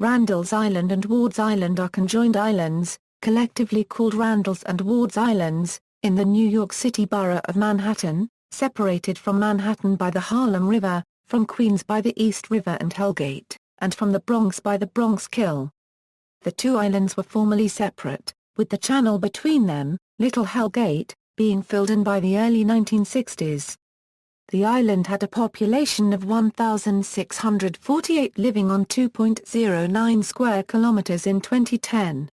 Randalls Island and Wards Island are conjoined islands, collectively called Randalls and Wards Islands, in the New York City borough of Manhattan, separated from Manhattan by the Harlem River, from Queens by the East River and Hellgate, and from the Bronx by the Bronx Kill. The two islands were formerly separate, with the channel between them, Little Hellgate, being filled in by the early 1960s. The island had a population of 1,648 living on 2.09 square kilometers in 2010.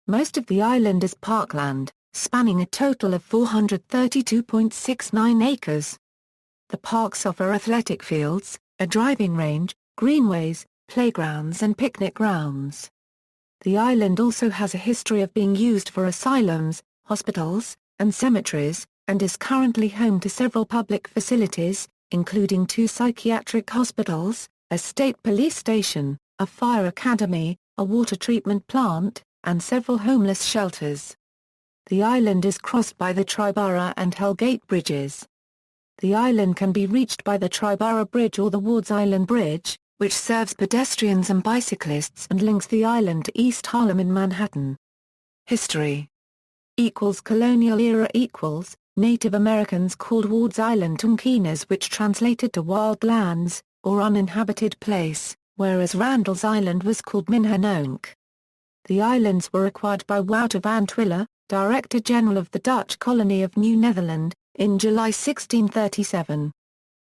Most of the island is parkland, spanning a total of 432.69 acres. The parks offer athletic fields, a driving range, greenways, playgrounds and picnic grounds. The island also has a history of being used for asylums, hospitals, and cemeteries, and is currently home to several public facilities, including 2 psychiatric hospitals, a state police station, a fire academy, a water treatment plant, and several homeless shelters. The island is crossed by the Triborough and Hellgate bridges. The island can be reached by the Triborough Bridge or the Wards Island Bridge, which serves pedestrians and bicyclists and links the island to East Harlem in Manhattan. History Colonial era Native Americans called Wards Island Tonkinas, which translated to wild lands, or uninhabited place, whereas Randall's Island was called Minhanonk. The islands were acquired by Wouter van Twiller, Director General of the Dutch colony of New Netherland, in July 1637.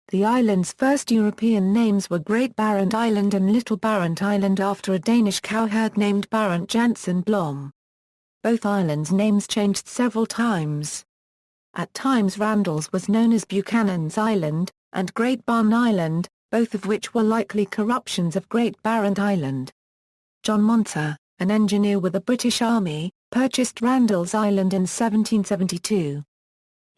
The island's first European names were Great Barent Island and Little Barent Island after a Danish cowherd named Barent Jensen Blom. Both islands' names changed several times. At times Randall's was known as Buchanan's Island, and Great Barn Island, both of which were likely corruptions of Great Barent Island. John Monter, an engineer with the British Army, purchased Randall's Island in 1772.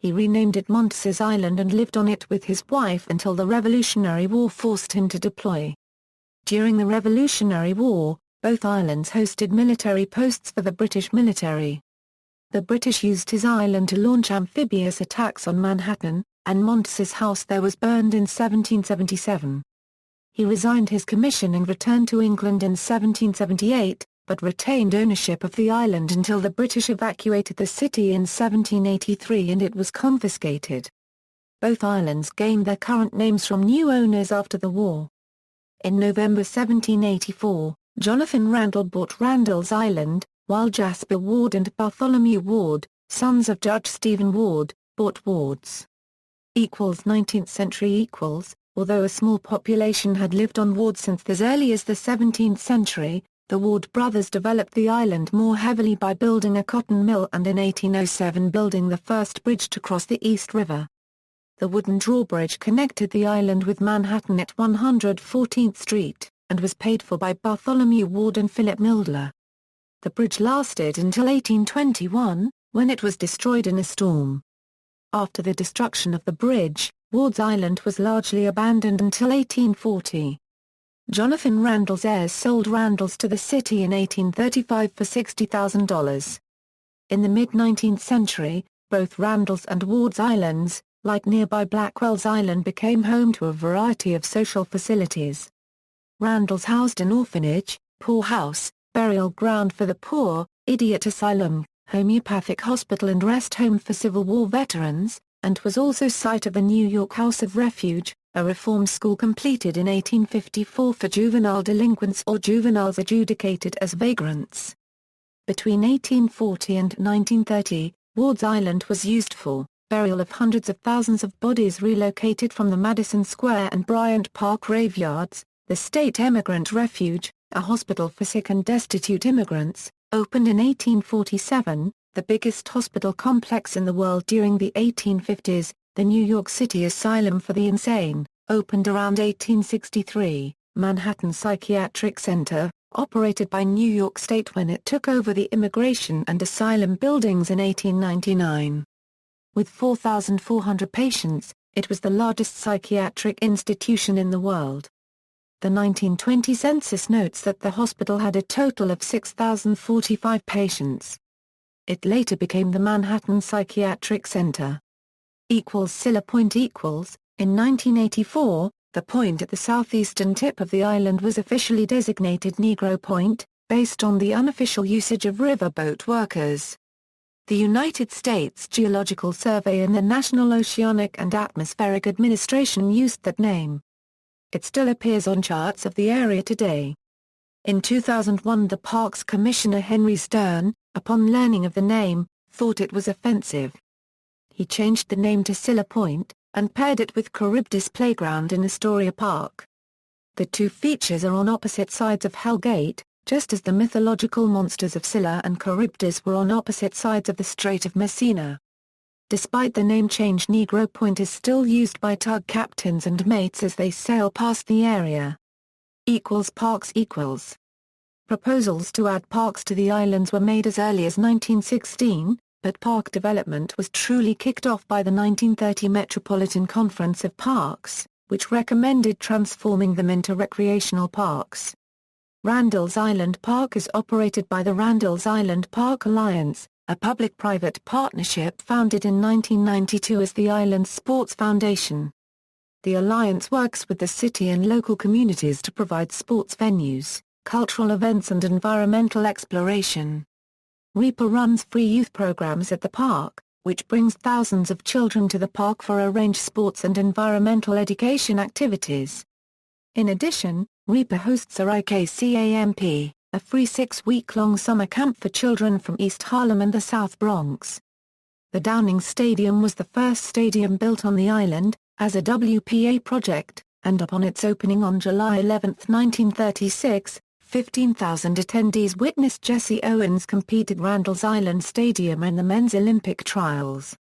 He renamed it Montez's Island and lived on it with his wife until the Revolutionary War forced him to deploy. During the Revolutionary War, both islands hosted military posts for the British military. The British used his island to launch amphibious attacks on Manhattan, and Montez's house there was burned in 1777. He resigned his commission and returned to England in 1778, but retained ownership of the island until the British evacuated the city in 1783 and it was confiscated. Both islands gained their current names from new owners after the war. In November 1784, Jonathan Randall bought Randall's Island, while Jasper Ward and Bartholomew Ward, sons of Judge Stephen Ward, bought Wards. 19th century Although a small population had lived on Wards since as early as the 17th century, the Ward brothers developed the island more heavily by building a cotton mill and in 1807 building the first bridge to cross the East River. The wooden drawbridge connected the island with Manhattan at 114th Street, and was paid for by Bartholomew Ward and Philip Mildler. The bridge lasted until 1821, when it was destroyed in a storm. After the destruction of the bridge, Wards Island was largely abandoned until 1840. Jonathan Randall's heirs sold Randall's to the city in 1835 for $60,000. In the mid-19th century, both Randall's and Wards Islands, like nearby Blackwell's Island, became home to a variety of social facilities. Randall's housed an orphanage, poorhouse, burial ground for the poor, idiot asylum, homeopathic hospital and rest home for Civil War veterans, and was also site of the New York House of Refuge, a reform school completed in 1854 for juvenile delinquents or juveniles adjudicated as vagrants. Between 1840 and 1930, Wards Island was used for burial of hundreds of thousands of bodies relocated from the Madison Square and Bryant Park graveyards. The state Emigrant Refuge, a hospital for sick and destitute immigrants, opened in 1847, the biggest hospital complex in the world during the 1850s. The New York City Asylum for the Insane, opened around 1863, Manhattan Psychiatric Center, operated by New York State when it took over the Immigration and Asylum buildings in 1899. With 4,400 patients, it was the largest psychiatric institution in the world. The 1920 census notes that the hospital had a total of 6,045 patients. It later became the Manhattan Psychiatric Center. In 1984, The point at the southeastern tip of the island was officially designated Negro Point, based on the unofficial usage of riverboat workers. The United States Geological Survey and the National Oceanic and Atmospheric Administration used that name. It still appears on charts of the area today. In 2001, the Parks Commissioner Henry Stern, upon learning of the name, thought it was offensive. He changed the name to Scylla Point, and paired it with Charybdis Playground in Astoria Park. The two features are on opposite sides of Hell Gate, just as the mythological monsters of Scylla and Charybdis were on opposite sides of the Strait of Messina. Despite the name change, Negro Point is still used by tug captains and mates as they sail past the area. Parks. Proposals to add parks to the islands were made as early as 1916, but park development was truly kicked off by the 1930 Metropolitan Conference of Parks, which recommended transforming them into recreational parks. Randalls Island Park is operated by the Randalls Island Park Alliance, a public-private partnership founded in 1992 as the Island Sports Foundation. The alliance works with the city and local communities to provide sports venues, cultural events and environmental exploration. RIPA runs free youth programs at the park, which brings thousands of children to the park for a range of sports and environmental education activities. In addition, RIPA hosts a IKCAMP, a free 6-week-long summer camp for children from East Harlem and the South Bronx. The Downing Stadium was the first stadium built on the island, as a WPA project, and upon its opening on July 11, 1936, 15,000 attendees witnessed Jesse Owens compete at Randalls Island Stadium in the men's Olympic trials.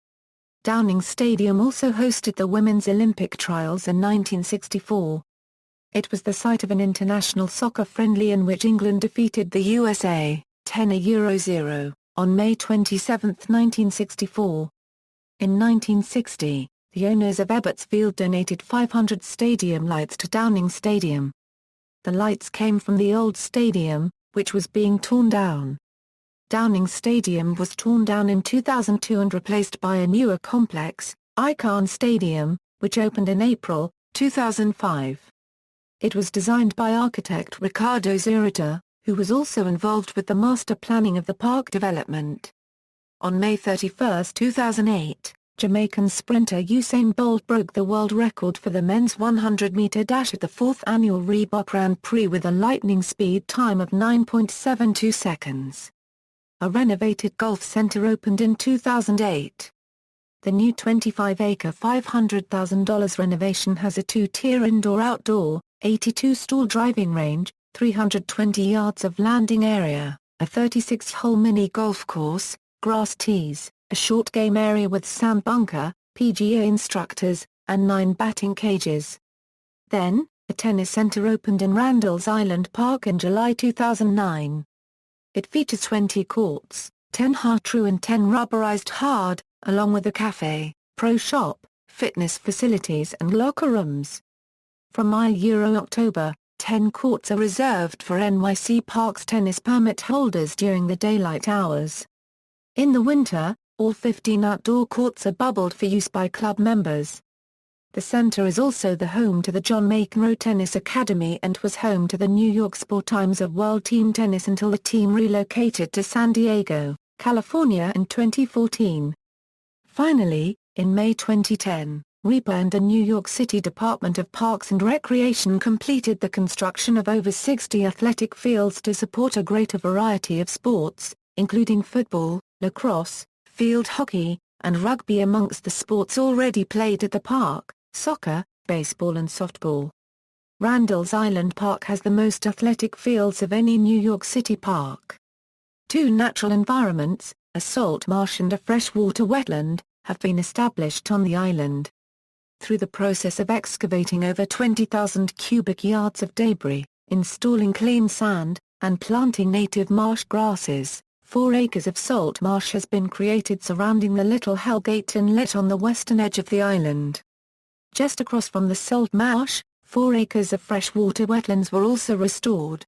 Downing Stadium also hosted the women's Olympic trials in 1964. It was the site of an international soccer friendly in which England defeated the USA, 10-0, on May 27, 1964. In 1960, the owners of Ebbets donated 500 stadium lights to Downing Stadium. The lights came from the old stadium, which was being torn down. Downing Stadium was torn down in 2002 and replaced by a newer complex, Icahn Stadium, which opened in April 2005. It was designed by architect Ricardo Zurita, who was also involved with the master planning of the park development. On May 31, 2008, Jamaican sprinter Usain Bolt broke the world record for the men's 100-meter dash at the 4th annual Reebok Grand Prix with a lightning speed time of 9.72 seconds. A renovated golf center opened in 2008. The new 25-acre $500,000 renovation has a 2-tier indoor-outdoor, 82-stall driving range, 320 yards of landing area, a 36-hole mini-golf course, grass tees, a short game area with sand bunker, PGA instructors, and 9 batting cages. Then, a tennis center opened in Randalls Island Park in July 2009. It features 20 courts, 10 hard true and 10 rubberized hard, along with a cafe, pro shop, fitness facilities and locker rooms. From October, 10 courts are reserved for NYC Parks tennis permit holders during the daylight hours. In the winter, all 15 outdoor courts are bubbled for use by club members. The center is also the home to the John McEnroe Tennis Academy and was home to the New York Sport Times of World Team Tennis until the team relocated to San Diego, California in 2014. Finally, in May 2010, RIPA and the New York City Department of Parks and Recreation completed the construction of over 60 athletic fields to support a greater variety of sports, including football, lacrosse, field hockey, and rugby amongst the sports already played at the park, soccer, baseball and softball. Randalls Island Park has the most athletic fields of any New York City park. 2 natural environments, a salt marsh and a freshwater wetland, have been established on the island. Through the process of excavating over 20,000 cubic yards of debris, installing clean sand, and planting native marsh grasses, 4 acres of salt marsh has been created surrounding the Little Hell Gate Inlet on the western edge of the island. Just across from the salt marsh, 4 acres of freshwater wetlands were also restored.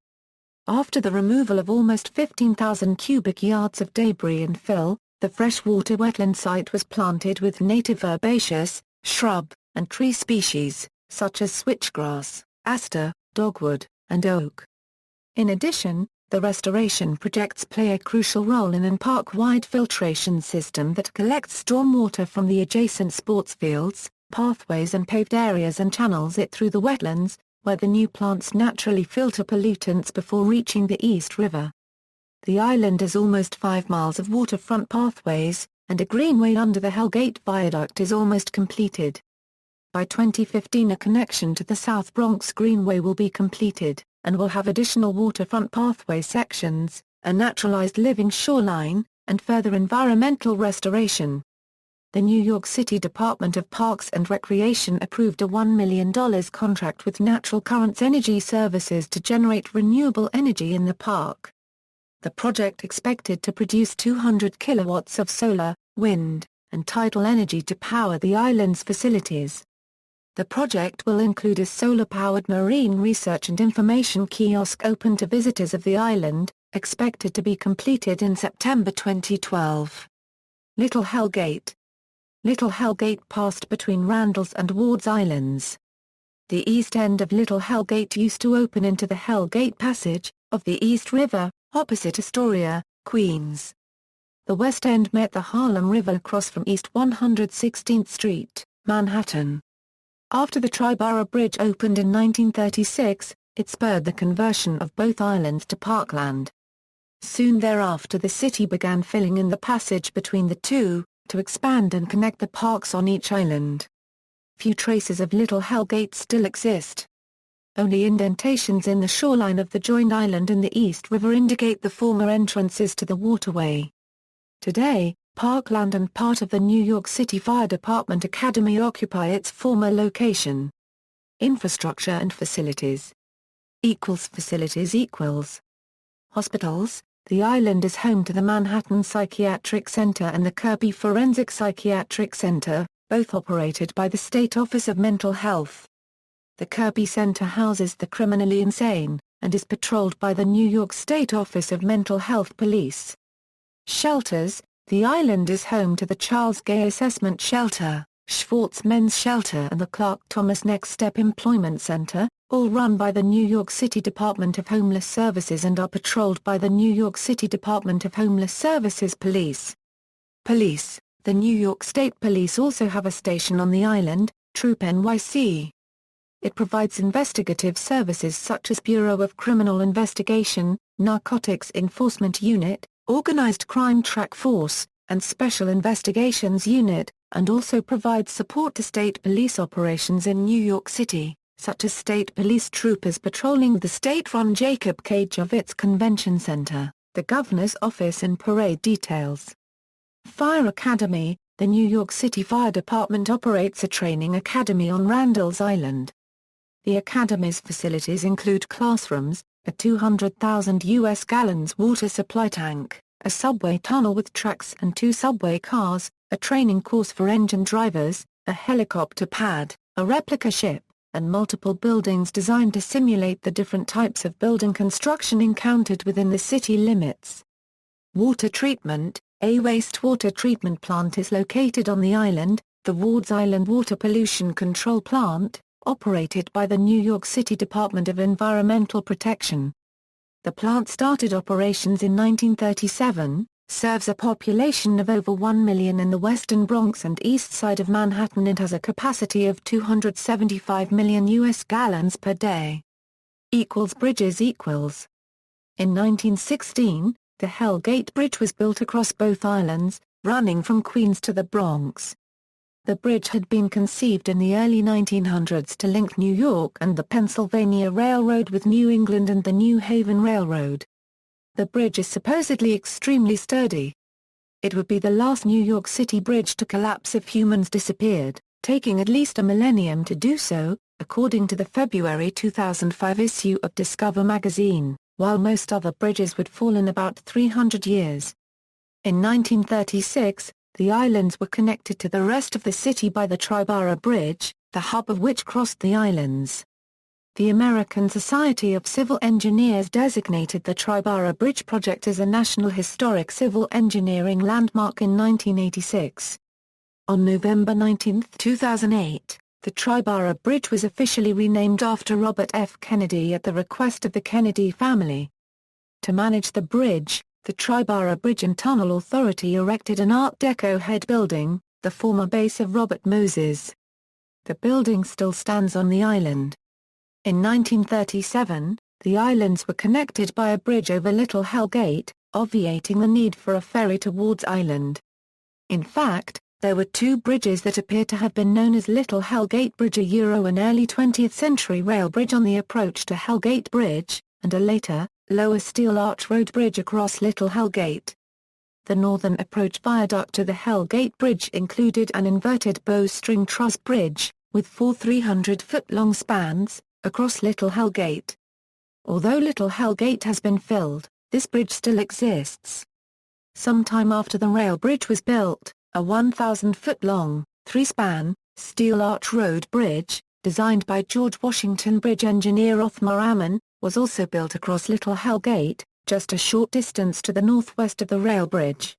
After the removal of almost 15,000 cubic yards of debris and fill, the freshwater wetland site was planted with native herbaceous, shrub, and tree species, such as switchgrass, aster, dogwood, and oak. In addition, the restoration projects play a crucial role in an park-wide filtration system that collects stormwater from the adjacent sports fields, pathways and paved areas and channels it through the wetlands, where the new plants naturally filter pollutants before reaching the East River. The island has almost 5 miles of waterfront pathways, and a greenway under the Hellgate Viaduct is almost completed. By 2015 a connection to the South Bronx Greenway will be completed, and will have additional waterfront pathway sections, a naturalized living shoreline, and further environmental restoration. The New York City Department of Parks and Recreation approved a $1 million contract with Natural Currents Energy Services to generate renewable energy in the park. The project expected to produce 200 kilowatts of solar, wind, and tidal energy to power the island's facilities. The project will include a solar-powered marine research and information kiosk open to visitors of the island, expected to be completed in September 2012. Little Hellgate. Little Hellgate passed between Randalls and Wards Islands. The east end of Little Hellgate used to open into the Hellgate Passage, of the East River, opposite Astoria, Queens. The west end met the Harlem River across from East 116th Street, Manhattan. After the Triborough Bridge opened in 1936, it spurred the conversion of both islands to parkland. Soon thereafter the city began filling in the passage between the two, to expand and connect the parks on each island. Few traces of Little Hellgate still exist. Only indentations in the shoreline of the joined island and the East River indicate the former entrances to the waterway. Today, parkland and part of the New York City Fire Department Academy occupy its former location. Infrastructure and facilities. Facilities. Hospitals. The island is home to the Manhattan Psychiatric Center and the Kirby Forensic Psychiatric Center, both operated by the State Office of Mental Health. The Kirby Center houses the criminally insane, and is patrolled by the New York State Office of Mental Health Police. Shelters. The island is home to the Charles Gay Assessment Shelter, Schwartz Men's Shelter and the Clark Thomas Next Step Employment Center, all run by the New York City Department of Homeless Services and are patrolled by the New York City Department of Homeless Services Police. Police. The New York State Police also have a station on the island, Troop NYC. It provides investigative services such as Bureau of Criminal Investigation, Narcotics Enforcement Unit, Organized Crime Track Force, and Special Investigations Unit, and also provides support to state police operations in New York City, such as state police troopers patrolling the state-run Jacob K. Javits Convention Center, the Governor's Office and parade details. Fire Academy. The New York City Fire Department operates a training academy on Randalls Island. The academy's facilities include classrooms, a 200,000 U.S. gallons water supply tank, a subway tunnel with tracks and 2 subway cars, a training course for engine drivers, a helicopter pad, a replica ship, and multiple buildings designed to simulate the different types of building construction encountered within the city limits. Water treatment. A wastewater treatment plant is located on the island, the Wards Island Water Pollution Control Plant, operated by the New York City Department of Environmental Protection. The plant started operations in 1937, serves a population of over 1 million in the western Bronx and east side of Manhattan and has a capacity of 275 million U.S. gallons per day. Bridges. In 1916, the Hellgate Bridge was built across both islands, running from Queens to the Bronx. The bridge had been conceived in the early 1900s to link New York and the Pennsylvania Railroad with New England and the New Haven Railroad. The bridge is supposedly extremely sturdy. It would be the last New York City bridge to collapse if humans disappeared, taking at least a millennium to do so, according to the February 2005 issue of Discover magazine, while most other bridges would fall in about 300 years. In 1936, the islands were connected to the rest of the city by the Triborough Bridge, the hub of which crossed the islands. The American Society of Civil Engineers designated the Triborough Bridge project as a National Historic Civil Engineering Landmark in 1986. On November 19, 2008, The Triborough Bridge was officially renamed after Robert F. Kennedy at the request of the Kennedy family. To manage the bridge, the Triborough Bridge and Tunnel Authority erected an Art Deco head building, the former base of Robert Moses. The building still stands on the island. In 1937, the islands were connected by a bridge over Little Hell Gate, obviating the need for a ferry to Wards Island. In fact, there were two bridges that appear to have been known as Little Hell Gate Bridge, an early 20th century rail bridge on the approach to Hell Gate Bridge, and a later, lower steel arch road bridge across Little Hell Gate. The northern approach viaduct to the Hell Gate Bridge included an inverted bowstring truss bridge, with four 300-foot-long spans, across Little Hell Gate. Although Little Hell Gate has been filled, this bridge still exists. Sometime after the rail bridge was built, a 1,000-foot-long, three-span, steel arch road bridge, designed by George Washington bridge engineer Othmar Ammann, was also built across Little Hell Gate, just a short distance to the northwest of the rail bridge.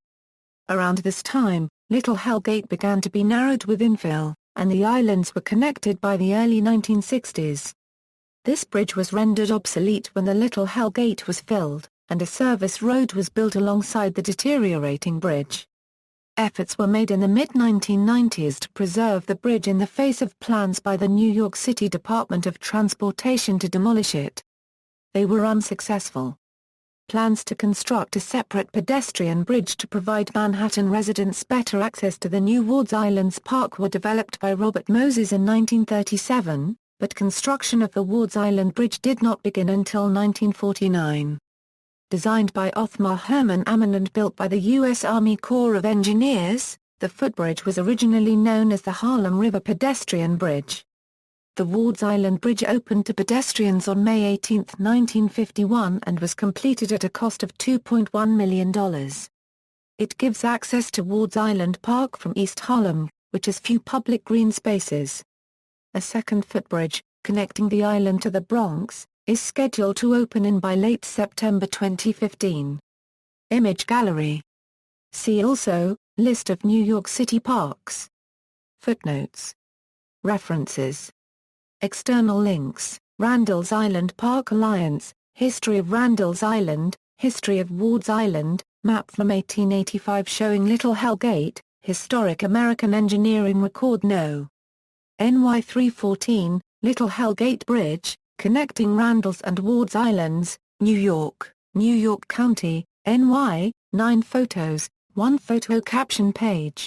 Around this time, Little Hell Gate began to be narrowed with infill, and the islands were connected by the early 1960s. This bridge was rendered obsolete when the Little Hell Gate was filled, and a service road was built alongside the deteriorating bridge. Efforts were made in the mid-1990s to preserve the bridge in the face of plans by the New York City Department of Transportation to demolish it. They were unsuccessful. Plans to construct a separate pedestrian bridge to provide Manhattan residents better access to the new Wards Islands Park were developed by Robert Moses in 1937, but construction of the Wards Island Bridge did not begin until 1949. Designed by Othmar Herman Ammann and built by the U.S. Army Corps of Engineers, the footbridge was originally known as the Harlem River Pedestrian Bridge. The Wards Island Bridge opened to pedestrians on May 18, 1951 and was completed at a cost of $2.1 million. It gives access to Wards Island Park from East Harlem, which has few public green spaces. A second footbridge, connecting the island to the Bronx, is scheduled to open in by late September 2015. Image gallery. See also, List of New York City parks. Footnotes. References. External links, Randalls Island Park Alliance, History of Randalls Island, History of Wards Island, map from 1885 showing Little Hell Gate, Historic American Engineering Record No. NY 314, Little Hell Gate Bridge, connecting Randalls and Wards Islands, New York County, NY, 9 photos, 1 photo caption page.